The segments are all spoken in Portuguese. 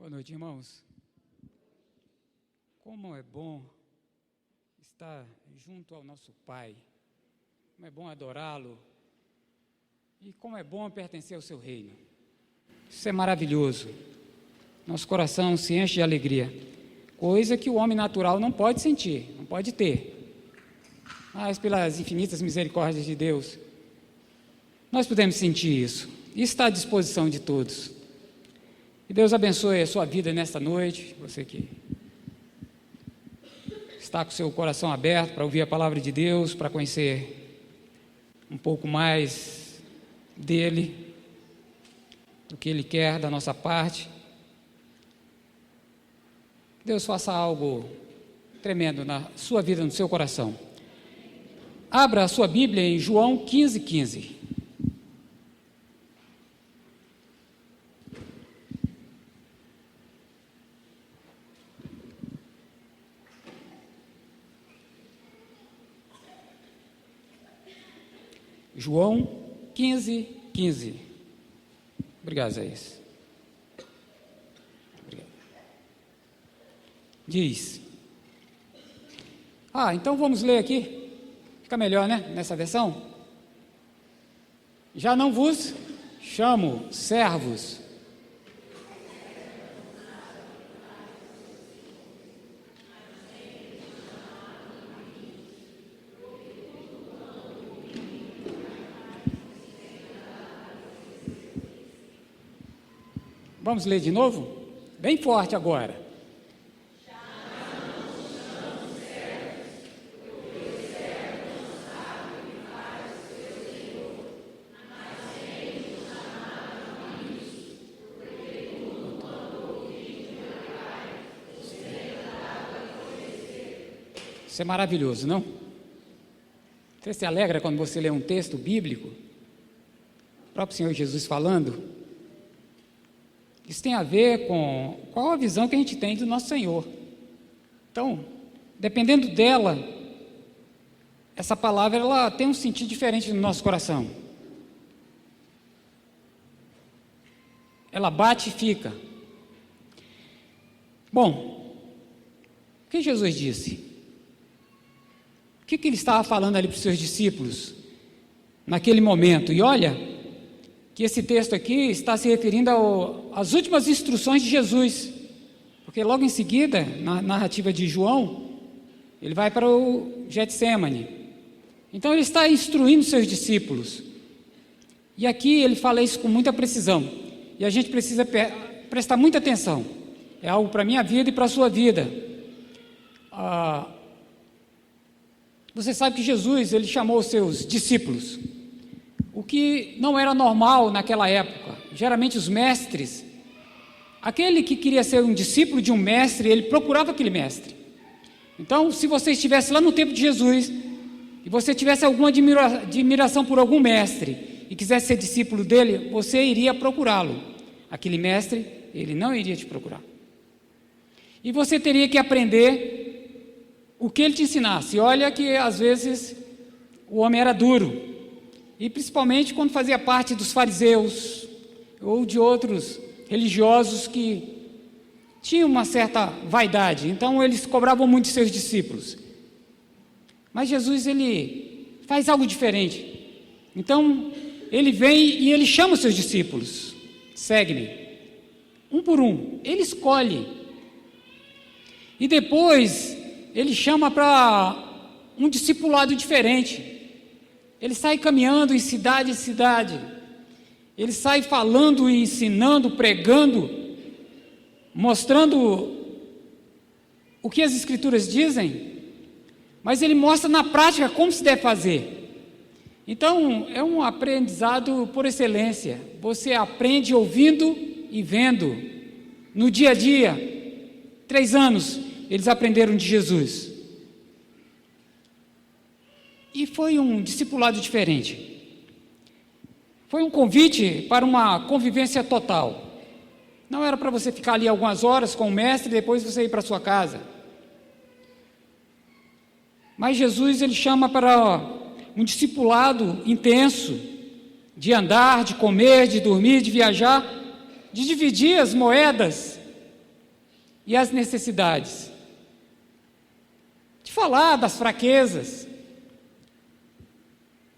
Boa noite, irmãos. Como é bom estar junto ao nosso Pai, como é bom adorá-lo e como é bom pertencer ao seu reino. Isso é maravilhoso. Nosso coração se enche de alegria, coisa que o homem natural não pode sentir, não pode ter. Mas pelas infinitas misericórdias de Deus, nós podemos sentir isso. Isso está à disposição de todos. Que Deus abençoe a sua vida nesta noite, você que está com o seu coração aberto para ouvir a palavra de Deus, para conhecer um pouco mais dele, do que Ele quer da nossa parte. Deus faça algo tremendo na sua vida, no seu coração. Abra a sua Bíblia em João 15:15. João 15:15. Obrigado, Zé. Obrigado. Diz. Então vamos ler aqui. Fica melhor, né? Nessa versão. Já não vos chamo servos. Vamos ler de novo? Bem forte agora. Isso é maravilhoso, não? Você se alegra quando você lê um texto bíblico? O próprio Senhor Jesus falando. Isso tem a ver com qual a visão que a gente tem do nosso Senhor. Então, dependendo dela, essa palavra ela tem um sentido diferente no nosso coração. Ela bate e fica. Bom, o que Jesus disse? O que ele estava falando ali para os seus discípulos naquele momento? E olha que esse texto aqui está se referindo às últimas instruções de Jesus, porque logo em seguida, na narrativa de João, ele vai para o Getsêmani. Então ele está instruindo seus discípulos, e aqui ele fala isso com muita precisão, e a gente precisa prestar muita atenção. É algo para a minha vida e para a sua vida. Você sabe que Jesus, ele chamou os seus discípulos, o que não era normal naquela época. Geralmente os mestres, aquele que queria ser um discípulo de um mestre, ele procurava aquele mestre. Então, se você estivesse lá no tempo de Jesus, e você tivesse alguma admiração por algum mestre, e quisesse ser discípulo dele, você iria procurá-lo. Aquele mestre, ele não iria te procurar. E você teria que aprender o que ele te ensinasse. Olha que às vezes o homem era duro, e principalmente quando fazia parte dos fariseus ou de outros religiosos que tinham uma certa vaidade. Então eles cobravam muito de seus discípulos. Mas Jesus, ele faz algo diferente. Então ele vem e ele chama os seus discípulos. Segue-me. Um por um. Ele escolhe. E depois ele chama para um discipulado diferente. Ele sai caminhando em cidade em cidade. Ele sai falando e ensinando, pregando, mostrando o que as Escrituras dizem, mas ele mostra na prática como se deve fazer. Então, é um aprendizado por excelência. Você aprende ouvindo e vendo. No dia a dia, 3 anos, eles aprenderam de Jesus. E foi um discipulado diferente. Foi um convite para uma convivência total. Não era para você ficar ali algumas horas com o mestre e depois você ir para sua casa. Mas Jesus, ele chama para um discipulado intenso, de andar, de comer, de dormir, de viajar, de dividir as moedas e as necessidades, de falar das fraquezas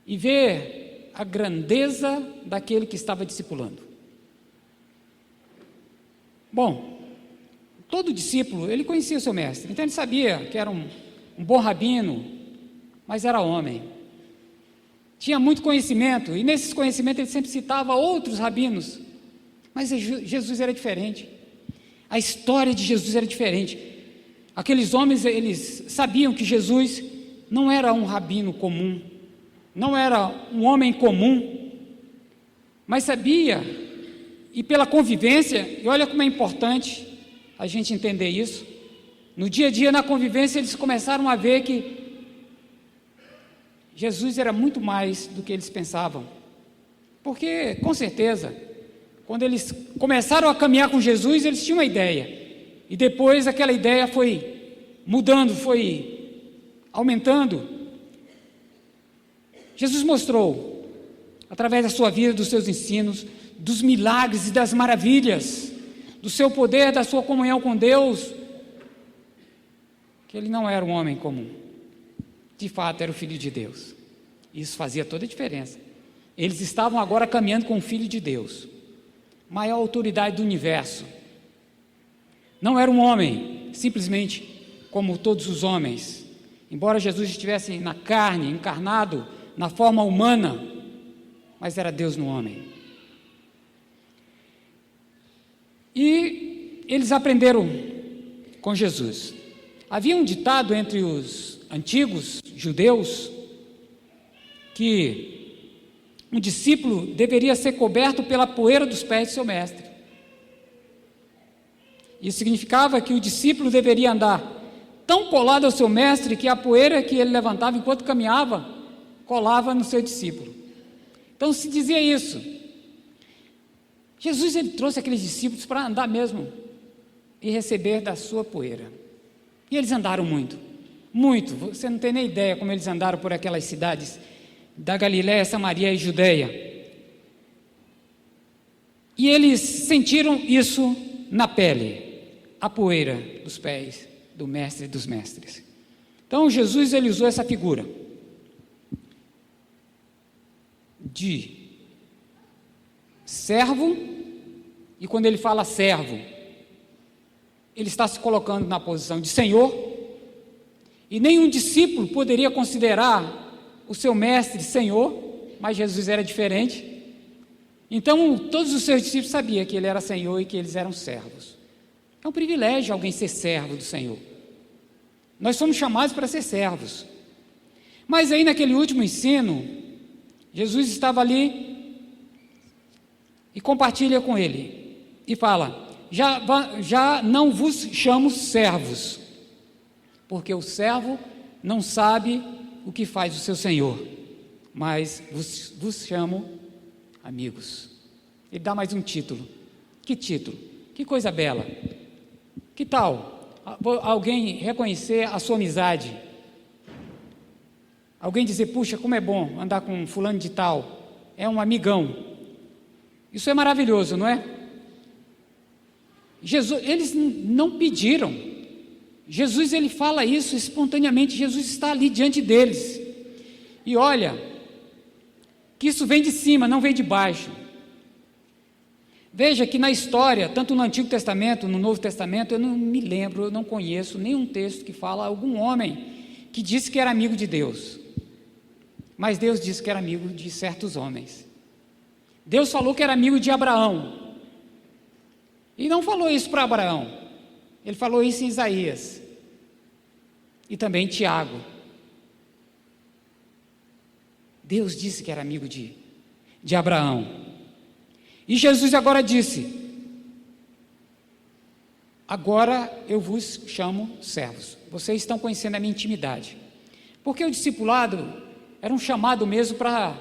e ver a grandeza daquele que estava discipulando. Bom, todo discípulo, ele conhecia o seu mestre, então ele sabia que era um bom rabino, mas era homem. Tinha muito conhecimento, e nesses conhecimentos ele sempre citava outros rabinos, mas Jesus era diferente. A história de Jesus era diferente. Aqueles homens, eles sabiam que Jesus não era um rabino comum, não era um homem comum, mas sabia, e pela convivência, e olha como é importante a gente entender isso, no dia a dia, na convivência, eles começaram a ver que Jesus era muito mais do que eles pensavam, porque, com certeza, quando eles começaram a caminhar com Jesus, eles tinham uma ideia, e depois aquela ideia foi mudando, foi aumentando. Jesus mostrou, através da sua vida, dos seus ensinos, dos milagres e das maravilhas, do seu poder, da sua comunhão com Deus, que ele não era um homem comum, de fato era o Filho de Deus. Isso fazia toda a diferença. Eles estavam agora caminhando com o Filho de Deus, maior autoridade do universo. Não era um homem, simplesmente como todos os homens, embora Jesus estivesse na carne, encarnado, na forma humana, mas era Deus no homem. E eles aprenderam com Jesus. Havia um ditado entre os antigos judeus que um discípulo deveria ser coberto pela poeira dos pés de seu mestre. Isso significava que o discípulo deveria andar tão colado ao seu mestre que a poeira que ele levantava enquanto caminhava colava no seu discípulo. Então se dizia isso. Jesus, ele trouxe aqueles discípulos para andar mesmo e receber da sua poeira. E eles andaram muito, muito. Você não tem nem ideia como eles andaram por aquelas cidades da Galiléia, Samaria e Judeia. E eles sentiram isso na pele, a poeira dos pés do mestre dos mestres. Então Jesus, ele usou essa figura de servo, e quando ele fala servo, ele está se colocando na posição de senhor, e nenhum discípulo poderia considerar o seu mestre senhor, mas Jesus era diferente. Então todos os seus discípulos sabiam que ele era senhor e que eles eram servos. É um privilégio alguém ser servo do Senhor. Nós somos chamados para ser servos. Mas aí naquele último ensino, Jesus estava ali e compartilha com ele e fala: já não vos chamo servos, porque o servo não sabe o que faz o seu senhor, mas vos chamo amigos. Ele dá mais um título. Que título? Que coisa bela. Que tal alguém reconhecer a sua amizade? Alguém dizer: puxa, como é bom andar com fulano de tal, é um amigão. Isso é maravilhoso, não é? Jesus, eles não pediram. Jesus, ele fala isso espontaneamente. Jesus está ali diante deles. E olha, que isso vem de cima, não vem de baixo. Veja que na história, tanto no Antigo Testamento, no Novo Testamento, eu não me lembro, eu não conheço nenhum texto que fala algum homem que disse que era amigo de Deus. Mas Deus disse que era amigo de certos homens. Deus falou que era amigo de Abraão. E não falou isso para Abraão. Ele falou isso em Isaías. E também em Tiago. Deus disse que era amigo de Abraão. E Jesus agora disse: agora eu vos chamo servos. Vocês estão conhecendo a minha intimidade. Porque o discipulado era um chamado mesmo para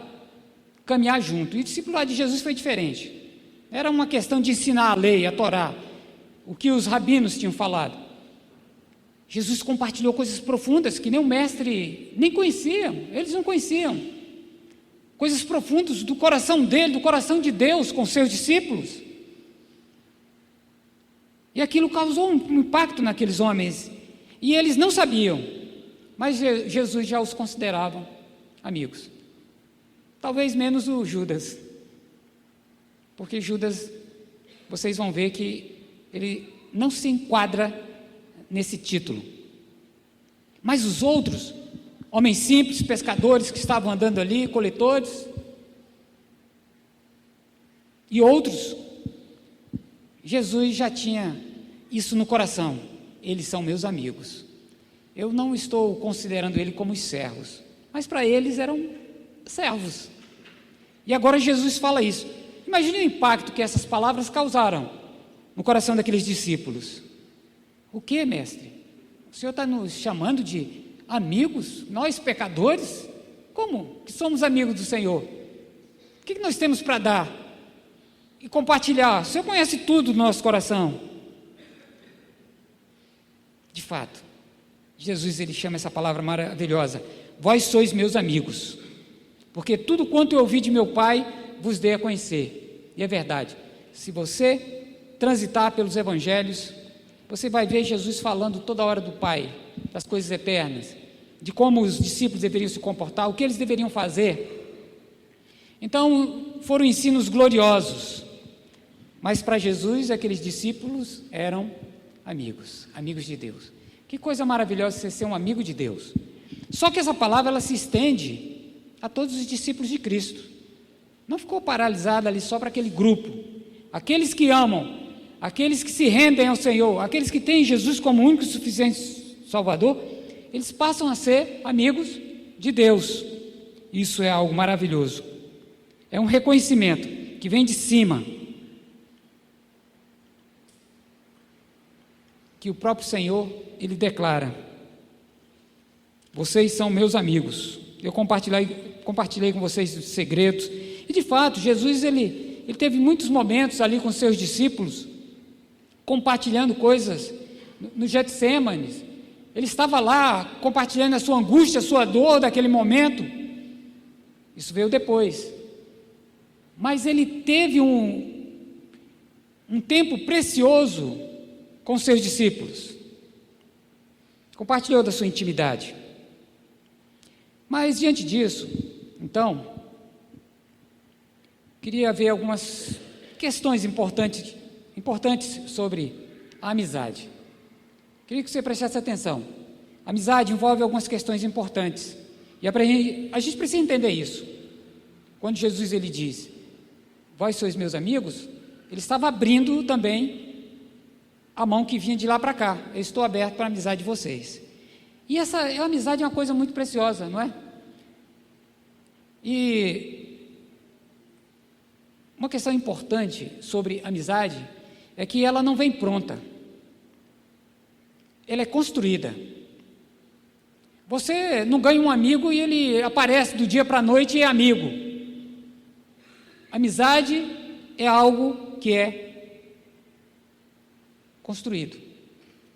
caminhar junto. E o discipulado de Jesus foi diferente. Era uma questão de ensinar a lei, a Torá, o que os rabinos tinham falado. Jesus compartilhou coisas profundas que nem o mestre nem conheciam, eles não conheciam. Coisas profundas do coração dele, do coração de Deus com seus discípulos. E aquilo causou um impacto naqueles homens. E eles não sabiam, mas Jesus já os considerava amigos. Talvez menos o Judas. Porque Judas, vocês vão ver que ele não se enquadra nesse título. Mas os outros, homens simples, pescadores que estavam andando ali, coletores, e outros, Jesus já tinha isso no coração. Eles são meus amigos. Eu não estou considerando eles como servos, mas para eles eram servos. E agora Jesus fala isso. Imagine o impacto que essas palavras causaram no coração daqueles discípulos. O que, mestre? O Senhor está nos chamando de amigos? Nós, pecadores? Como que somos amigos do Senhor? O que nós temos para dar e compartilhar? O Senhor conhece tudo do nosso coração. De fato, Jesus, ele chama essa palavra maravilhosa: vós sois meus amigos, porque tudo quanto eu ouvi de meu Pai vos dei a conhecer. E é verdade. Se você transitar pelos evangelhos, você vai ver Jesus falando toda hora do Pai, das coisas eternas, de como os discípulos deveriam se comportar, o que eles deveriam fazer. Então, foram ensinos gloriosos. Mas para Jesus, aqueles discípulos eram amigos, amigos de Deus. Que coisa maravilhosa você ser um amigo de Deus. Só que essa palavra, ela se estende a todos os discípulos de Cristo. Não ficou paralisada ali só para aquele grupo. Aqueles que amam, aqueles que se rendem ao Senhor, aqueles que têm Jesus como único e suficiente Salvador, eles passam a ser amigos de Deus. Isso é algo maravilhoso. É um reconhecimento que vem de cima, que o próprio Senhor, ele declara: vocês são meus amigos. Eu compartilhei com vocês os segredos. E de fato, Jesus, ele teve muitos momentos ali com seus discípulos, compartilhando coisas no Getsêmanes. Ele estava lá compartilhando a sua angústia, a sua dor daquele momento. Isso veio depois. Mas ele teve um tempo precioso com seus discípulos. Compartilhou da sua intimidade. Mas diante disso, então, queria ver algumas questões importantes sobre a amizade. Queria que você prestasse atenção. A amizade envolve algumas questões importantes. E a gente precisa entender isso. Quando Jesus, ele diz: vós sois meus amigos, ele estava abrindo também a mão que vinha de lá para cá. Eu estou aberto para a amizade de vocês. E essa amizade é uma coisa muito preciosa, não é? E uma questão importante sobre amizade é que ela não vem pronta. Ela é construída. Você não ganha um amigo e ele aparece do dia para a noite e é amigo. Amizade é algo que é construído.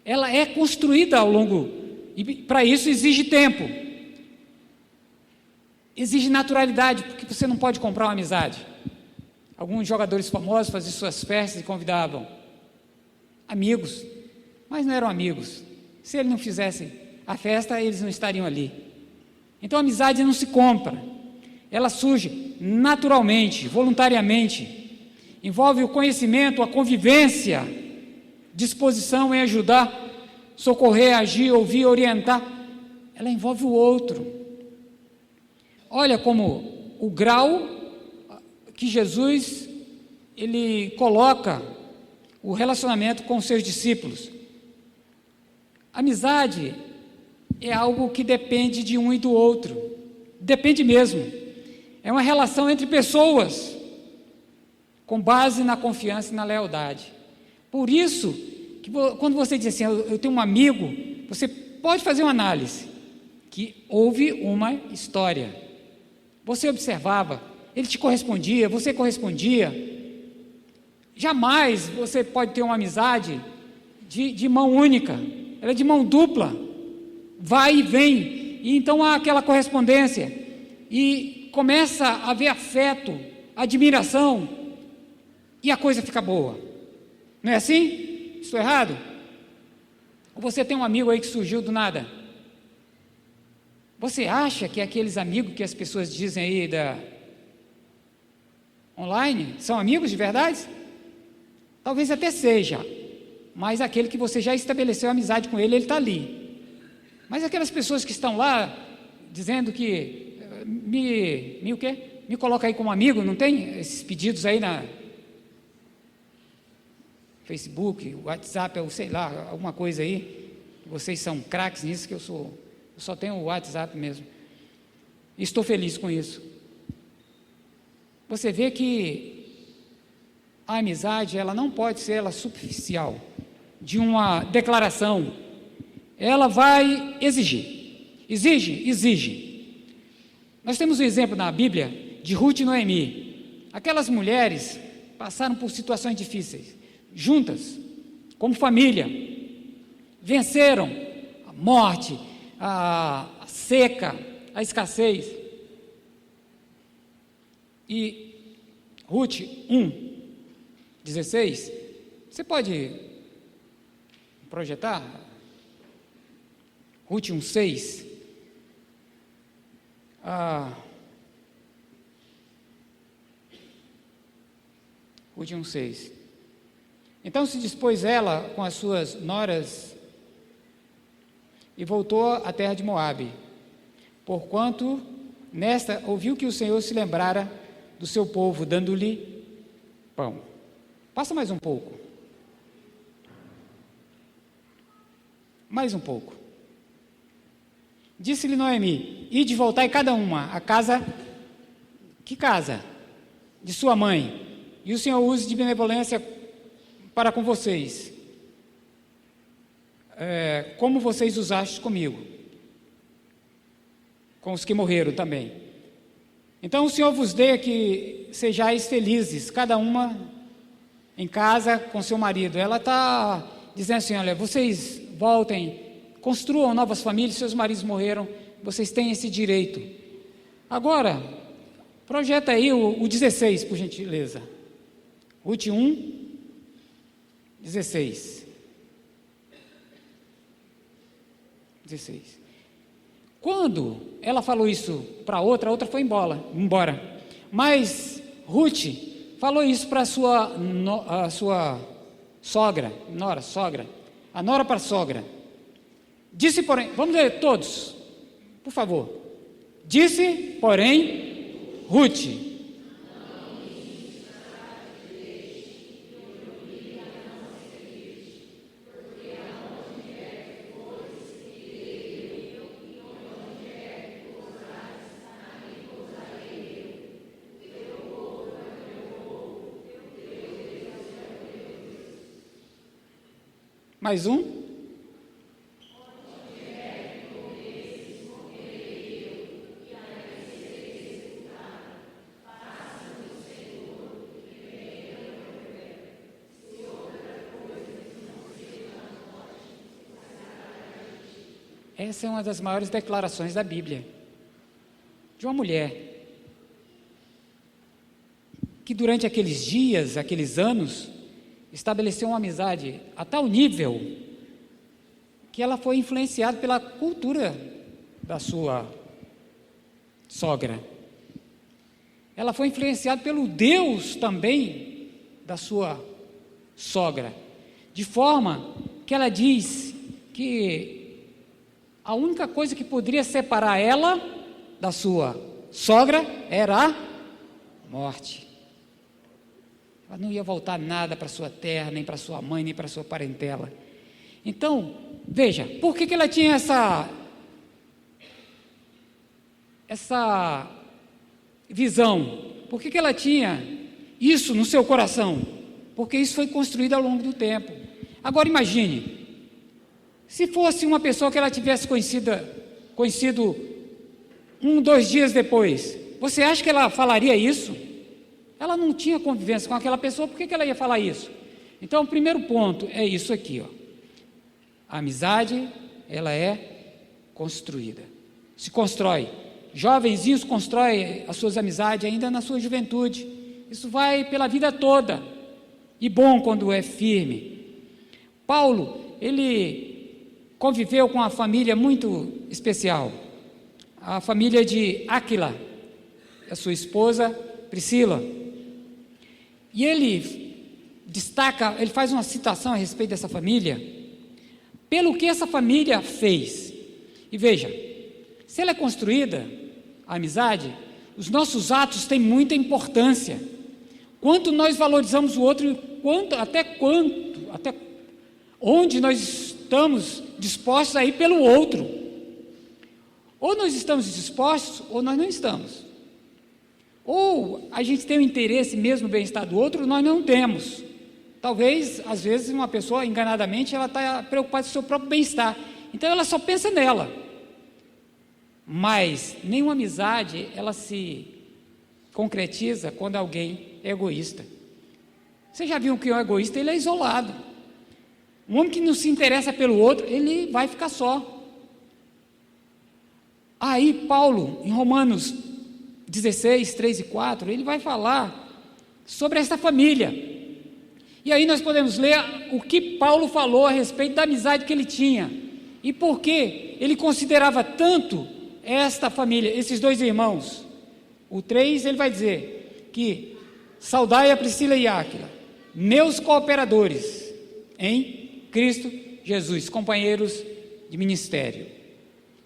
Ela é construída ao longo, e para isso exige tempo, exige naturalidade, porque você não pode comprar uma amizade. Alguns jogadores famosos faziam suas festas e convidavam amigos, mas não eram amigos. Se eles não fizessem a festa, eles não estariam ali. Então a amizade não se compra, ela surge naturalmente, voluntariamente, envolve o conhecimento, a convivência, disposição em ajudar, socorrer, agir, ouvir, orientar. Ela envolve o outro. Olha como o grau que Jesus, ele coloca o relacionamento com os seus discípulos. Amizade é algo que depende de um e do outro. Depende mesmo. É uma relação entre pessoas, com base na confiança e na lealdade. Por isso, que quando você diz assim, eu tenho um amigo, você pode fazer uma análise, que houve uma história. Você observava, ele te correspondia, você correspondia. Jamais você pode ter uma amizade de mão única, ela é de mão dupla, vai e vem, e então há aquela correspondência, e começa a haver afeto, admiração, e a coisa fica boa. Não é assim? Estou errado? Ou você tem um amigo aí que surgiu do nada? Você acha que aqueles amigos que as pessoas dizem aí online são amigos de verdade? Talvez até seja, mas aquele que você já estabeleceu amizade com ele está ali. Mas aquelas pessoas que estão lá dizendo que o quê? Me coloca aí como amigo, não tem esses pedidos aí na Facebook, WhatsApp, ou sei lá, alguma coisa aí. Vocês são craques nisso, que eu só tenho o WhatsApp mesmo. E estou feliz com isso. Você vê que a amizade, ela não pode ser superficial, de uma declaração. Ela vai exigir. Exige. Nós temos um exemplo na Bíblia de Ruth e Noemi. Aquelas mulheres passaram por situações difíceis, juntas, como família, venceram a morte, a seca, a escassez. E Ruth 1:16, você pode projetar? Ruth 1:6. Ruth 1:6. Então se dispôs ela com as suas noras e voltou à terra de Moabe, porquanto nesta ouviu que o Senhor se lembrara do seu povo, dando-lhe pão. Passa mais um pouco. Mais um pouco. Disse-lhe Noemi: ide voltai cada uma à casa. Que casa? De sua mãe. E o Senhor use de benevolência para com vocês, como vocês usaste comigo, com os que morreram também. Então o Senhor vos dê que sejais felizes, cada uma em casa com seu marido. Ela está dizendo assim: olha, vocês voltem, construam novas famílias, seus maridos morreram, vocês têm esse direito. Agora, projeta aí o 16, por gentileza. Ruth 1:16. Quando ela falou isso para outra, a outra foi embora. Mas Ruth falou isso para a sua sogra, a nora para a sogra. Disse, porém, vamos ler todos, por favor. Disse, porém, Ruth: mais um. Essa é uma das maiores declarações da Bíblia, de uma mulher que durante aqueles dias, aqueles anos, estabeleceu uma amizade a tal nível que ela foi influenciada pela cultura da sua sogra. Ela foi influenciada pelo Deus também da sua sogra, de forma que ela diz que a única coisa que poderia separar ela da sua sogra era a morte. Ela não ia voltar nada para sua terra, nem para sua mãe, nem para sua parentela. Então, veja, por que ela tinha essa visão? Por que ela tinha isso no seu coração? Porque isso foi construído ao longo do tempo. Agora imagine, se fosse uma pessoa que ela tivesse conhecido 1, 2 dias depois, você acha que ela falaria isso? Ela não tinha convivência com aquela pessoa, por que ela ia falar isso? Então, o primeiro ponto é isso aqui, ó. A amizade, ela é construída, se constrói. Jovenzinhos constroem as suas amizades ainda na sua juventude. Isso vai pela vida toda, e bom quando é firme. Paulo, ele conviveu com uma família muito especial, a família de Áquila, a sua esposa Priscila, e ele destaca, ele faz uma citação a respeito dessa família, pelo que essa família fez. E veja, se ela é construída, a amizade, os nossos atos têm muita importância. Quanto nós valorizamos o outro, até onde nós estamos dispostos a ir pelo outro. Ou nós estamos dispostos, ou nós não estamos. Ou a gente tem o interesse mesmo no bem-estar do outro, ou nós não temos. Talvez, às vezes, uma pessoa, enganadamente, ela está preocupada com o seu próprio bem-estar. Então, ela só pensa nela. Mas nenhuma amizade, ela se concretiza quando alguém é egoísta. Você já viu que o egoísta, ele é isolado. Um homem que não se interessa pelo outro, ele vai ficar só. Aí, Paulo, em Romanos 16, 3 e 4, ele vai falar sobre essa família. E aí nós podemos ler o que Paulo falou a respeito da amizade que ele tinha. E por que ele considerava tanto esta família, esses dois irmãos. O 3, ele vai dizer que saudai a Priscila e Áquila, meus cooperadores em Cristo Jesus, companheiros de ministério,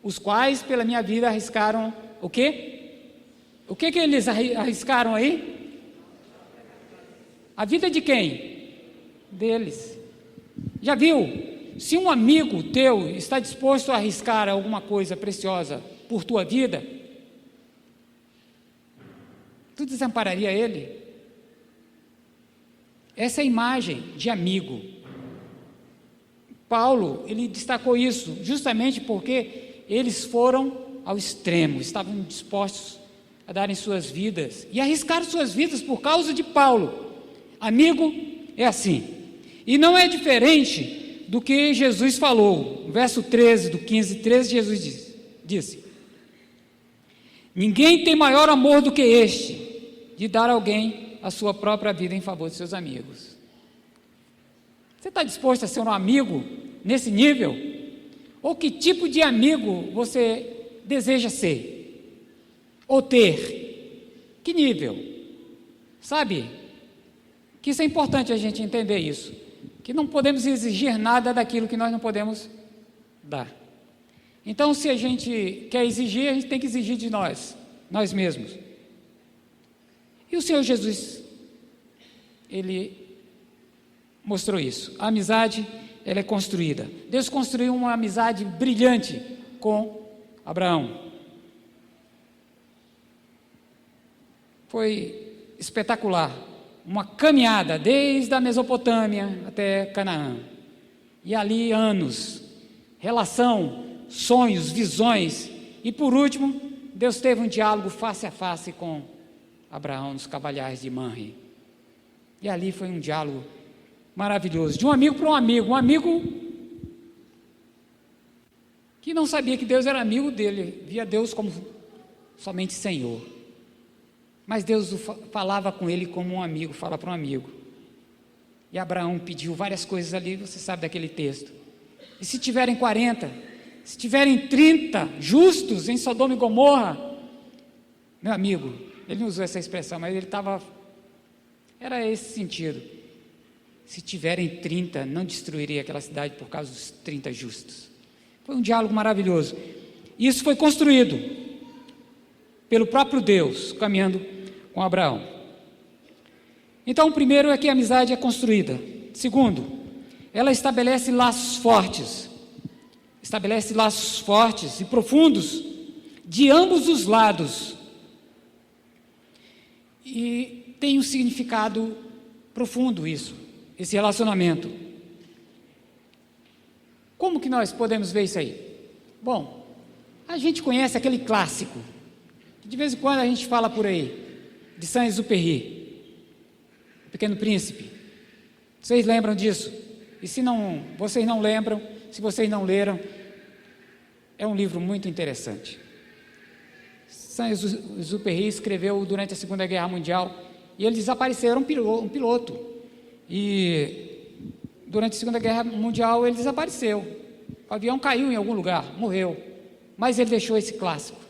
os quais pela minha vida arriscaram o quê? O que eles arriscaram aí? A vida de quem? Deles. Já viu? Se um amigo teu está disposto a arriscar alguma coisa preciosa por tua vida, tu desampararia ele? Essa é a imagem de amigo. Paulo, ele destacou isso justamente porque eles foram ao extremo, estavam dispostos a darem suas vidas e arriscar suas vidas por causa de Paulo. Amigo é assim. E não é diferente do que Jesus falou. No verso 13, do 15:13, Jesus disse: ninguém tem maior amor do que este, de dar a alguém a sua própria vida em favor de seus amigos. Você está disposto a ser um amigo nesse nível? Ou que tipo de amigo você deseja ser? Ou ter? Que nível? Sabe? Que isso é importante a gente entender isso. Que não podemos exigir nada daquilo que nós não podemos dar. Então, se a gente quer exigir, a gente tem que exigir de nós mesmos. E o Senhor Jesus, Ele mostrou isso. A amizade, ela é construída. Deus construiu uma amizade brilhante com Abraão. Foi espetacular. Uma caminhada desde a Mesopotâmia até Canaã. E ali anos, relação, sonhos, visões. E por último, Deus teve um diálogo face a face com Abraão nos Cavalhais de Manre. E ali foi um diálogo maravilhoso, de um amigo para um amigo que não sabia que Deus era amigo dele, via Deus como somente Senhor. Mas Deus falava com ele como um amigo, fala para um amigo. E Abraão pediu várias coisas ali, você sabe daquele texto. E se tiverem 40, se tiverem 30 justos em Sodoma e Gomorra, meu amigo, ele não usou essa expressão, mas era esse sentido. Se tiverem 30, não destruiria aquela cidade por causa dos 30 justos. Foi um diálogo maravilhoso. Isso foi construído pelo próprio Deus, caminhando com Abraão. Então, o primeiro é que a amizade é construída. Segundo, ela estabelece laços fortes. Estabelece laços fortes e profundos de ambos os lados. E tem um significado profundo isso, esse relacionamento. Como que nós podemos ver isso aí? Bom, a gente conhece aquele clássico, que de vez em quando a gente fala por aí, de Saint-Exupéry, O Pequeno Príncipe. Vocês lembram disso? E se não, vocês não lembram, se vocês não leram, é um livro muito interessante. Saint-Exupéry escreveu durante a Segunda Guerra Mundial, e ele desapareceu, era um piloto, e durante a Segunda Guerra Mundial, ele desapareceu. O avião caiu em algum lugar, morreu. Mas ele deixou esse clássico,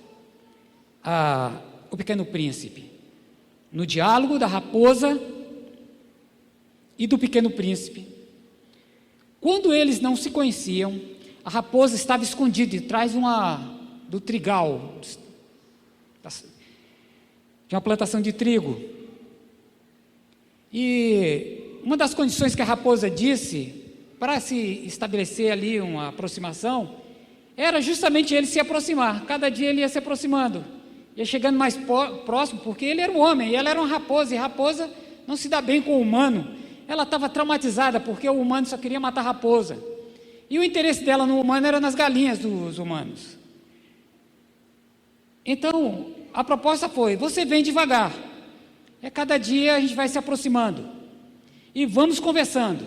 O Pequeno Príncipe. No diálogo da raposa e do Pequeno Príncipe. Quando eles não se conheciam, a raposa estava escondida de trás do trigal, de uma plantação de trigo. E uma das condições que a raposa disse, para se estabelecer ali uma aproximação, era justamente ele se aproximar. Cada dia ele ia se aproximando, ia chegando mais próximo, porque ele era um homem e ela era uma raposa, e a raposa não se dá bem com o humano. Ela estava traumatizada, porque o humano só queria matar a raposa. E o interesse dela no humano era nas galinhas dos humanos. Então, a proposta foi: você vem devagar. Cada dia a gente vai se aproximando. E vamos conversando.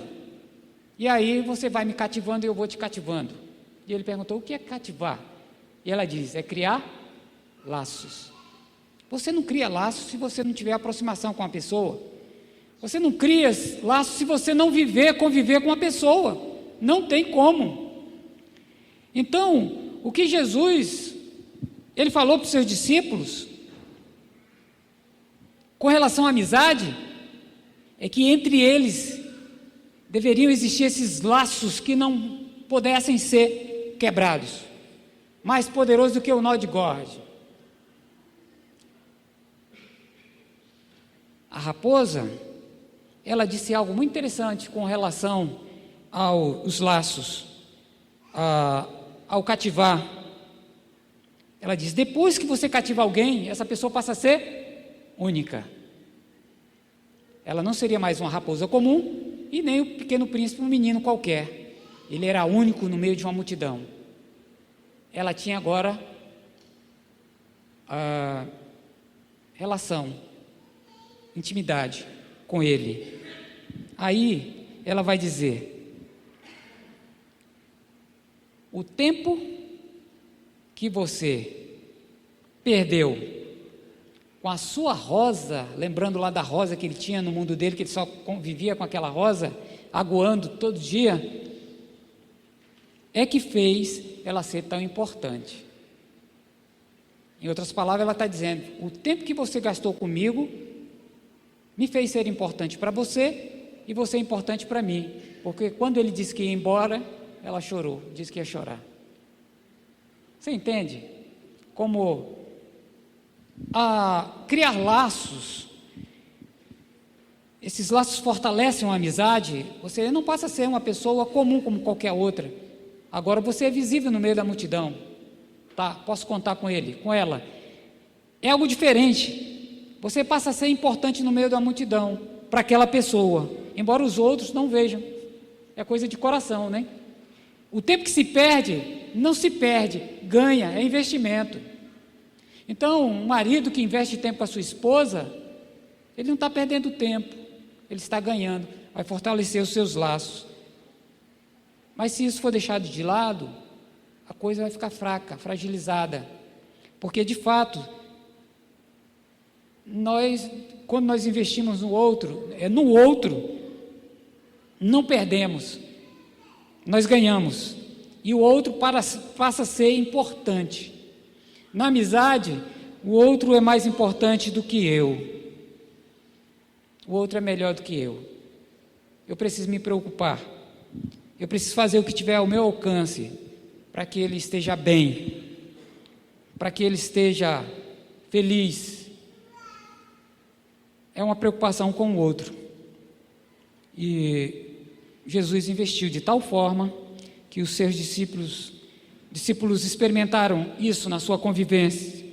E aí você vai me cativando e eu vou te cativando. E ele perguntou: o que é cativar? E ela diz: é criar laços. Você não cria laços se você não tiver aproximação com a pessoa. Você não cria laços se você não conviver com a pessoa. Não tem como. Então, o que Jesus, ele falou para os seus discípulos, com relação à amizade, é que entre eles deveriam existir esses laços que não pudessem ser quebrados. Mais poderoso do que o nó de Gorde. A raposa, ela disse algo muito interessante com relação aos laços, ao cativar. Ela diz: depois que você cativa alguém, essa pessoa passa a ser única. Ela não seria mais uma raposa comum e nem o Pequeno Príncipe um menino qualquer. Ele era único no meio de uma multidão. Ela tinha agora relação, intimidade com ele. Aí ela vai dizer: o tempo que você perdeu com a sua rosa, lembrando lá da rosa que ele tinha no mundo dele, que ele só convivia com aquela rosa, aguando todo dia, é que fez ela ser tão importante. Em outras palavras, ela está dizendo: o tempo que você gastou comigo me fez ser importante para você, e você é importante para mim, porque quando ele disse que ia embora, ela chorou, disse que ia chorar. Você entende? Como criar laços, esses laços fortalecem uma amizade. Você não passa a ser uma pessoa comum como qualquer outra. Agora você é visível no meio da multidão. Tá, posso contar com ele, com ela. É algo diferente. Você passa a ser importante no meio da multidão para aquela pessoa, embora os outros não vejam. É coisa de coração, né? O tempo que se perde, não se perde, ganha, é investimento. Então, um marido que investe tempo com a sua esposa, ele não está perdendo tempo, ele está ganhando, vai fortalecer os seus laços. Mas se isso for deixado de lado, a coisa vai ficar fraca, fragilizada, porque de fato, quando nós investimos no outro, não perdemos, nós ganhamos, e o outro passa a ser importante. Na amizade, o outro é mais importante do que eu, o outro é melhor do que eu preciso me preocupar, eu preciso fazer o que tiver ao meu alcance, para que ele esteja bem, para que ele esteja feliz. É uma preocupação com o outro. E Jesus investiu de tal forma que os seus discípulos experimentaram isso na sua convivência.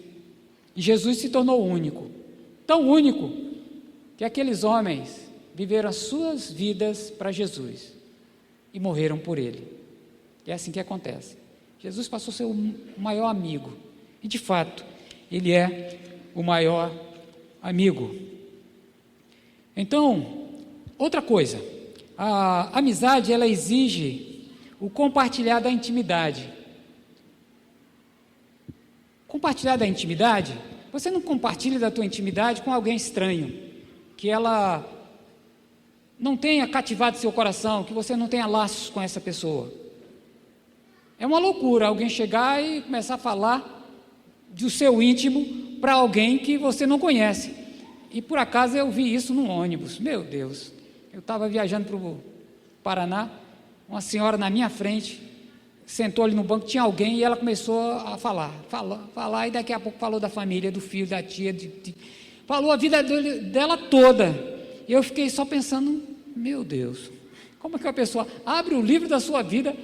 E Jesus se tornou único, tão único, que aqueles homens viveram as suas vidas para Jesus e morreram por ele. E é assim que acontece. Jesus passou a ser o maior amigo, e de fato, ele é o maior amigo. Então, outra coisa, a amizade, ela exige o compartilhar da intimidade. Compartilhar da intimidade, você não compartilha da tua intimidade com alguém estranho, que ela não tenha cativado seu coração, que você não tenha laços com essa pessoa. É uma loucura alguém chegar e começar a falar do seu íntimo para alguém que você não conhece. E por acaso eu vi isso num ônibus. Meu Deus, eu estava viajando para o Paraná, uma senhora na minha frente, sentou ali no banco, tinha alguém e ela começou a falar, e daqui a pouco falou da família, do filho, da tia, falou a vida dela toda. E eu fiquei só pensando, meu Deus, como é que a pessoa abre o livro da sua vida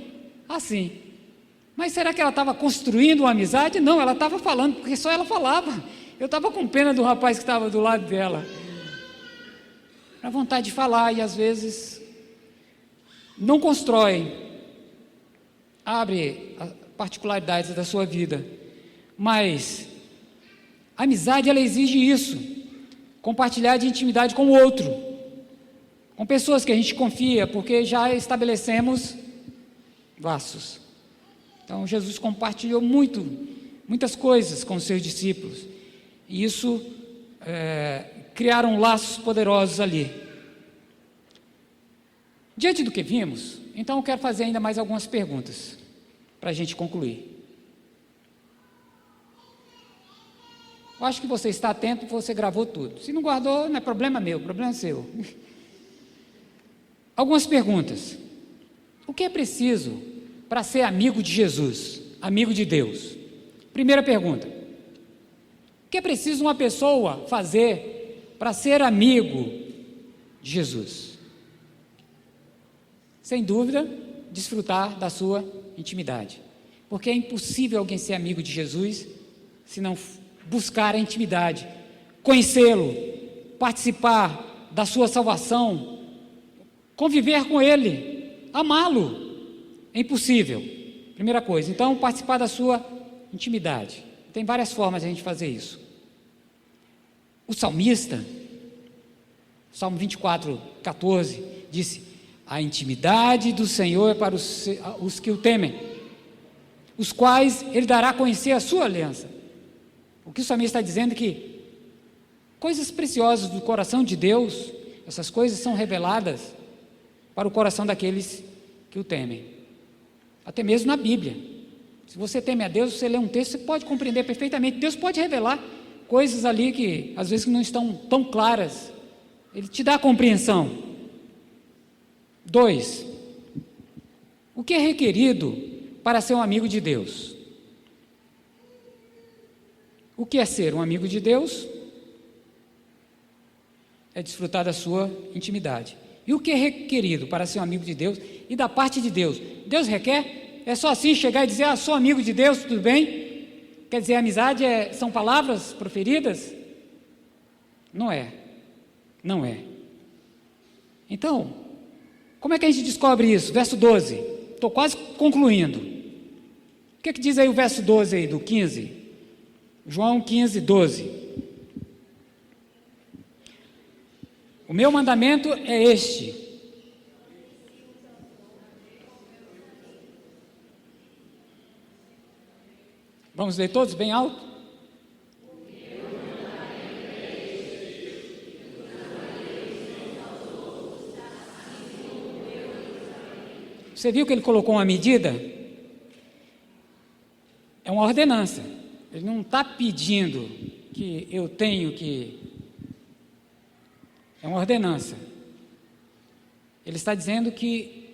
assim? Mas será que ela estava construindo uma amizade? Não, ela estava falando, porque só ela falava. Eu estava com pena do rapaz que estava do lado dela. A vontade de falar e às vezes não constrói, abre as particularidades da sua vida, mas a amizade, ela exige isso, compartilhar de intimidade com o outro, com pessoas que a gente confia, porque já estabelecemos laços. Então Jesus compartilhou muitas coisas com os seus discípulos, e isso criaram laços poderosos ali. Diante do que vimos, então eu quero fazer ainda mais algumas perguntas, para a gente concluir. Eu acho que você está atento, você gravou tudo. Se não guardou, não é problema meu, problema seu. Algumas perguntas. O que é preciso para ser amigo de Jesus, amigo de Deus? Primeira pergunta. O que é preciso uma pessoa fazer para ser amigo de Jesus? Sem dúvida, desfrutar da sua intimidade. Porque é impossível alguém ser amigo de Jesus se não buscar a intimidade, conhecê-lo, participar da sua salvação, conviver com Ele, amá-lo. É impossível. Primeira coisa. Então, participar da sua intimidade. Tem várias formas de a gente fazer isso. O salmista, Salmo 24, 14, disse: a intimidade do Senhor é para os que o temem, os quais Ele dará a conhecer a sua aliança. O que o salmista está dizendo é que coisas preciosas do coração de Deus, essas coisas são reveladas para o coração daqueles que o temem. Até mesmo na Bíblia. Se você teme a Deus, você lê um texto, você pode compreender perfeitamente. Deus pode revelar coisas ali que às vezes não estão tão claras. Ele te dá a compreensão. 2. O que é requerido para ser um amigo de Deus? O que é ser um amigo de Deus? É desfrutar da sua intimidade. E o que é requerido para ser um amigo de Deus e da parte de Deus? Deus requer? É só assim chegar e dizer: sou amigo de Deus, tudo bem? Quer dizer, amizade são palavras proferidas? Não é. Não é. Então, como é que a gente descobre isso? Verso 12. Estou quase concluindo. O que diz aí o verso 12 aí, do 15? João 15, 12. O meu mandamento é este: vamos ler todos bem alto? Você viu que ele colocou uma medida? É uma ordenança. Ele não está pedindo que eu tenho que... É uma ordenança. Ele está dizendo que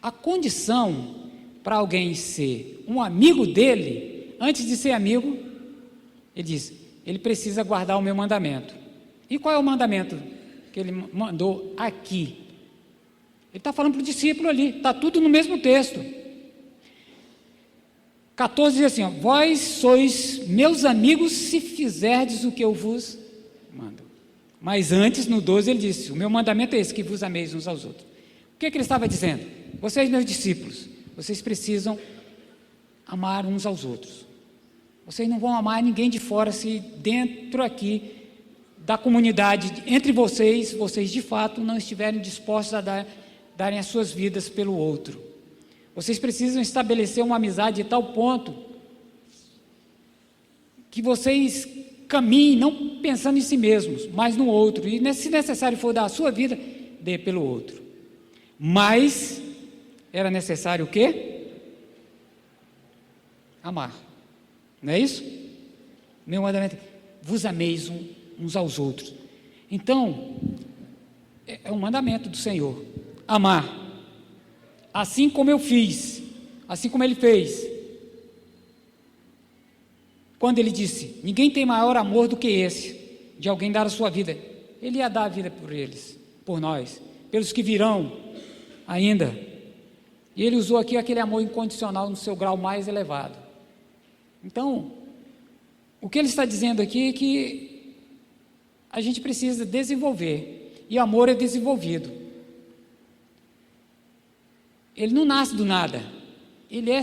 a condição para alguém ser um amigo dele, antes de ser amigo, ele diz: ele precisa guardar o meu mandamento. E qual é o mandamento que ele mandou aqui? Ele está falando para o discípulo ali, está tudo no mesmo texto. 14 diz assim: vós sois meus amigos se fizerdes o que eu vos mando. Mas antes, no 12, ele disse: o meu mandamento é esse, que vos ameis uns aos outros. O que ele estava dizendo? Vocês, meus discípulos, vocês precisam amar uns aos outros. Vocês não vão amar ninguém de fora se dentro aqui da comunidade, entre vocês de fato não estiverem dispostos a darem as suas vidas pelo outro. Vocês precisam estabelecer uma amizade de tal ponto que vocês caminhem não pensando em si mesmos, mas no outro. E se necessário for dar a sua vida, dê pelo outro. Mas era necessário o quê? Amar. Não é isso? Meu mandamento é: vos ameis uns aos outros. Então, é um mandamento do Senhor. Amar. Assim como eu fiz, assim como ele fez. Quando ele disse: ninguém tem maior amor do que esse, de alguém dar a sua vida. Ele ia dar a vida por eles, por nós, pelos que virão ainda. E ele usou aqui aquele amor incondicional no seu grau mais elevado. Então, o que ele está dizendo aqui é que a gente precisa desenvolver, e amor é desenvolvido. Ele não nasce do nada, ele é,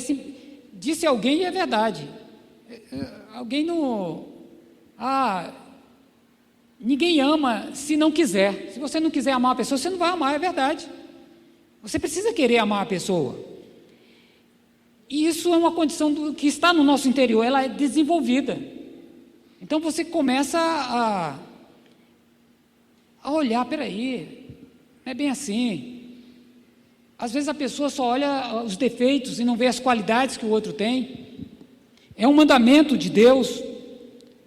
disse alguém e é verdade. Alguém não... ninguém ama se não quiser. Se você não quiser amar a pessoa, você não vai amar, é verdade. Você precisa querer amar a pessoa. E isso é uma condição que está no nosso interior, ela é desenvolvida. Então você começa a olhar, peraí, não é bem assim. Às vezes a pessoa só olha os defeitos e não vê as qualidades que o outro tem. É um mandamento de Deus.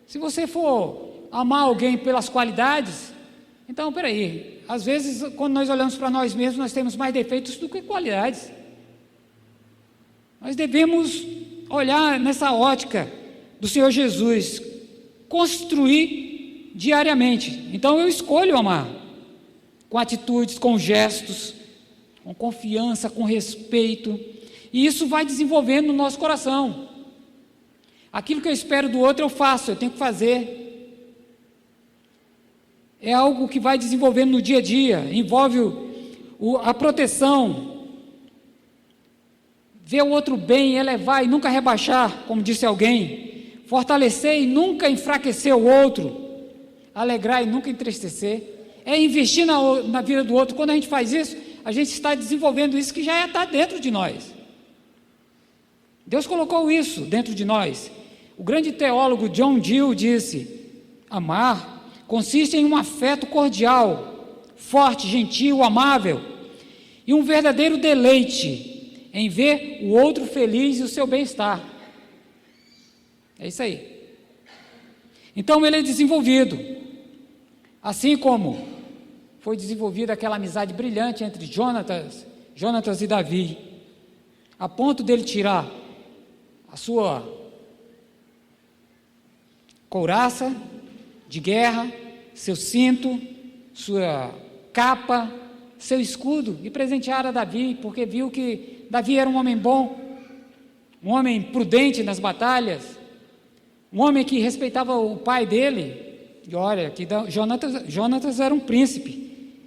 Se você for amar alguém pelas qualidades, então, peraí, às vezes, quando nós olhamos para nós mesmos, nós temos mais defeitos do que qualidades. Nós devemos olhar nessa ótica do Senhor Jesus, construir diariamente. Então, eu escolho amar, com atitudes, com gestos, com confiança, com respeito, e isso vai desenvolvendo no nosso coração. Aquilo que eu espero do outro eu faço, eu tenho que fazer. É algo que vai desenvolvendo no dia a dia, envolve a proteção, ver o outro bem, elevar e nunca rebaixar, como disse alguém, fortalecer e nunca enfraquecer o outro, alegrar e nunca entristecer, é investir na vida do outro. Quando a gente faz isso, a gente está desenvolvendo isso que já está dentro de nós. Deus colocou isso dentro de nós. O grande teólogo John Gill disse: amar consiste em um afeto cordial, forte, gentil, amável, e um verdadeiro deleite em ver o outro feliz e o seu bem-estar. É isso aí. Então ele é desenvolvido, assim como foi desenvolvida aquela amizade brilhante entre Jonatas e Davi, a ponto dele tirar a sua couraça de guerra, seu cinto, sua capa, seu escudo, e presentear a Davi, porque viu que Davi era um homem bom, um homem prudente nas batalhas, um homem que respeitava o pai dele. E olha, que Jonatas era um príncipe,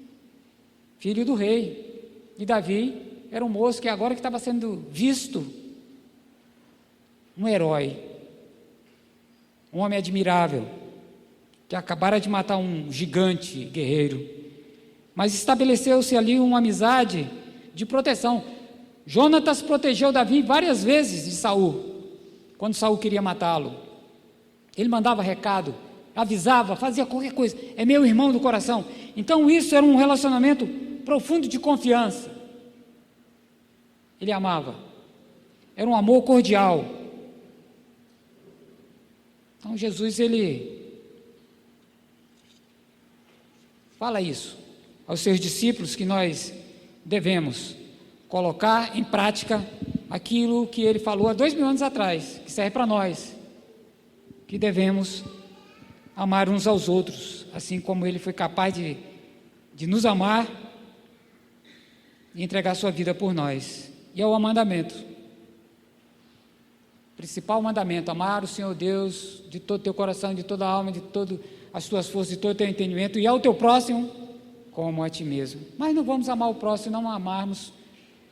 filho do rei, e Davi era um moço que agora que estava sendo visto, um herói, um homem admirável, que acabara de matar um gigante guerreiro, mas estabeleceu-se ali uma amizade de proteção. Jonatas protegeu Davi várias vezes de Saul, quando Saul queria matá-lo. Ele mandava recado, avisava, fazia qualquer coisa, é meu irmão do coração. Então isso era um relacionamento profundo de confiança. Ele amava, era um amor cordial. Então Jesus, ele fala isso aos seus discípulos, que nós devemos colocar em prática aquilo que ele falou há 2000 anos atrás, que serve para nós, que devemos amar uns aos outros, assim como ele foi capaz de nos amar e entregar sua vida por nós. E é o mandamento, principal mandamento: amar o Senhor Deus de todo o teu coração, de toda a alma, de todas as tuas forças, de todo o teu entendimento, e ao teu próximo como a ti mesmo. Mas não vamos amar o próximo, não amarmos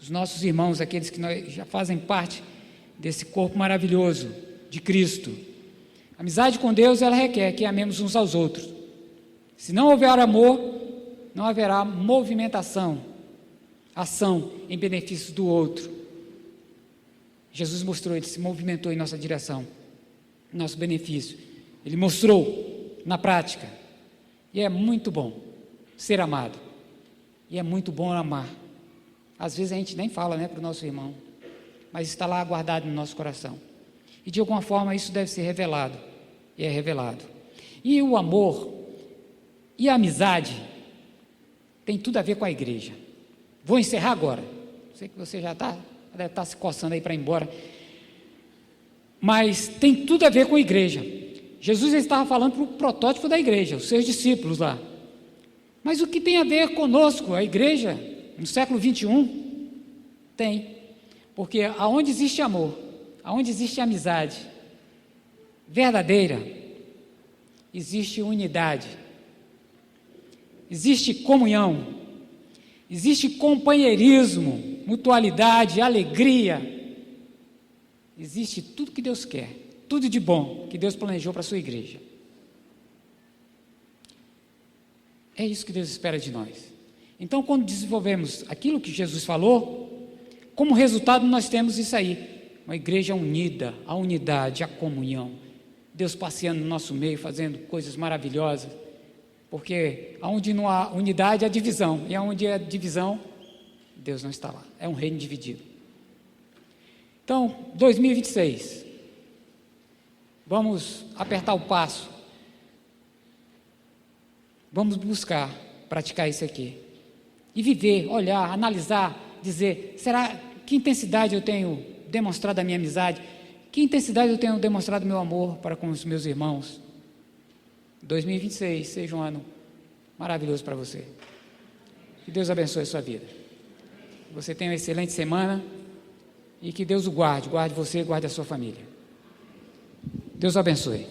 os nossos irmãos, aqueles que já fazem parte desse corpo maravilhoso de Cristo. A amizade com Deus, ela requer que amemos uns aos outros. Se não houver amor, não haverá movimentação, ação em benefício do outro. Jesus mostrou, ele se movimentou em nossa direção, em nosso benefício. Ele mostrou na prática. E é muito bom ser amado. E é muito bom amar. Às vezes a gente nem fala, para o nosso irmão, mas está lá guardado no nosso coração. E de alguma forma isso deve ser revelado, e é revelado. E o amor e a amizade tem tudo a ver com a igreja. Vou encerrar agora. Sei que você já deve estar se coçando aí para ir embora. Mas tem tudo a ver com a igreja. Jesus estava falando para o protótipo da igreja, os seus discípulos lá. Mas o que tem a ver conosco, a igreja, no século 21? Tem. Porque aonde existe amor, aonde existe amizade verdadeira, existe unidade, existe comunhão, existe companheirismo, mutualidade, alegria, existe tudo que Deus quer, tudo de bom que Deus planejou para a sua igreja. É isso que Deus espera de nós. Então, quando desenvolvemos aquilo que Jesus falou, como resultado nós temos isso aí, uma igreja unida, a unidade, a comunhão, Deus passeando no nosso meio, fazendo coisas maravilhosas, porque onde não há unidade há divisão, e onde há divisão, Deus não está lá, é um reino dividido. Então, 2026, vamos apertar o passo, vamos buscar praticar isso aqui, e viver, olhar, analisar, dizer, que intensidade eu tenho demonstrado a minha amizade, que intensidade eu tenho demonstrado meu amor para com os meus irmãos. 2026 seja um ano maravilhoso para você. Que Deus abençoe a sua vida. Que você tenha uma excelente semana e que Deus o guarde você e guarde a sua família. Deus o abençoe.